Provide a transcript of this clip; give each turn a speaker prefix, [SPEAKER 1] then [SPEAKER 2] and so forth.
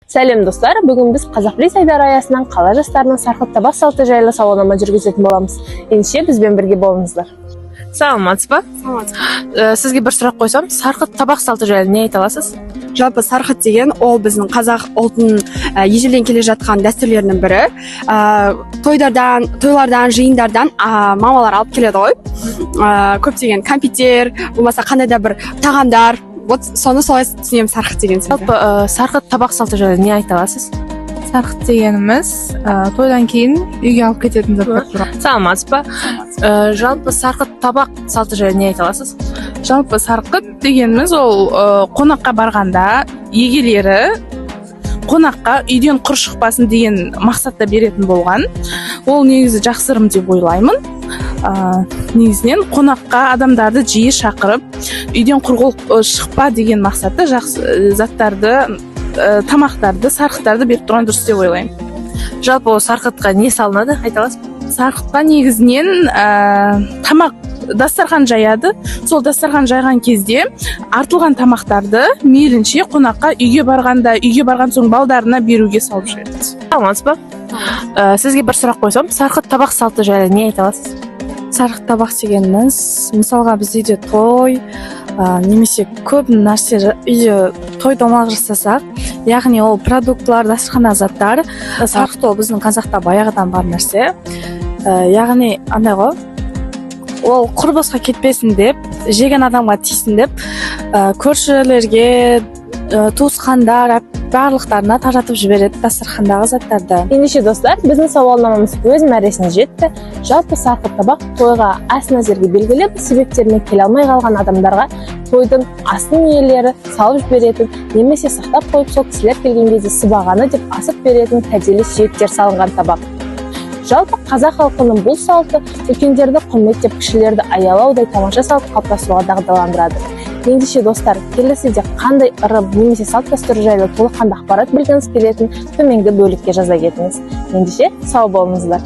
[SPEAKER 1] Сәлем достар, бүгін біз Қазақпресс айдары аясынан қала жастарының сарқыт табақ салты жайлы сауалнама жүргізетін боламыз. Ендеше бізбен бірге болыңыздар. Саламатсыз ба? Сізге бір сұрақ қойсам, сарқыт табақ салты жайлы не айта аласыз?
[SPEAKER 2] Жалпы сарқыт деген ол біздің қазақ ұлтының ежелден келе жатқан дәстүрлерінің бірі. Тойлардан, жиындардан мамалар алып келеді ғой. Көптеген кәмпиттер, болмаса қандай да бір тағамдар. Вот соны солай түсінемін сарқыт деген сөзді.
[SPEAKER 1] Жалпы сарқыт табақ салты жайлы не айта аласыз?
[SPEAKER 3] Сарқыт дегеніміз тойдан кейін үйге алып кететін заттар туралы.
[SPEAKER 1] Саламатсыз ба? Жалпы сарқыт табақ салты жайлы не айта аласыз?
[SPEAKER 3] Жалпы сарқыт дегеніміз ол қонаққа барғанда егелері қонаққа үйден құр шықпасын деген мақсатта беретін болған. Ол негізі жақсырым деп ойлаймын. Негізінен қонаққа адамдарды жиі шақырып, үйден құр шықпа деген мақсатта жақсы заттарды, тамақтарды, сарқыттарды беріп тұрған дұрыс деп ойлаймын.
[SPEAKER 1] Жалпы сарқытқа не салынады, айта аласыз ба?
[SPEAKER 3] Сарқытқа негізінен тамақ дастархан жаяды. Сол дастархан жайған кезде артылған тамақтарды мейлінше қонаққа үйге барған соң балдарына беруге салып жүреді.
[SPEAKER 1] Саламатсыз ба? Сізге бір сұрақ қойсам, сарқыт табақ салты жайлы не айта аласыз?
[SPEAKER 4] Сарқыт табақ дегеніміз, мысалға біз үйде той, немесе көп нәрсе үйде той томалақ жасасақ, яғни ол продуктылар, дастархандағы заттар, сарқыт ол біздің қазақта баяғыдан бар нәрсе. Яғни андай ғой, ол құр босқа кетпесін деп, жеген адамға тисін деп, көршілерге, туысқандар, барлықтарына таратып жібереді дастархандағы заттарды.
[SPEAKER 1] Ендеше достар, біздің сауалнамамыз өз мәресіне жетті. Жалпы сарқыт табақ тойға ас мәзірге белгілеп, себептеріне келе алмай қалған адамдарға тойдың астын иелері салып жіберетін, немесе сақтап қойып сол кісілер келген кезде сыбағаны деп асып беретін кәделі сүйектер салынған табақ. Жалпы қазақ халқының бұл салты үлкендерді құрметтеп, кішілерді аялаудай тамаша салт қалыптастыруға дағдыландырады. Ендеше достар, келесіде қандай ырым немесе салт дәстүр жайлы толыққанды ақпарат білгіңіз келетін төменгі бөлікке жаза кетіңіз. Ендеше сау болыңыздар.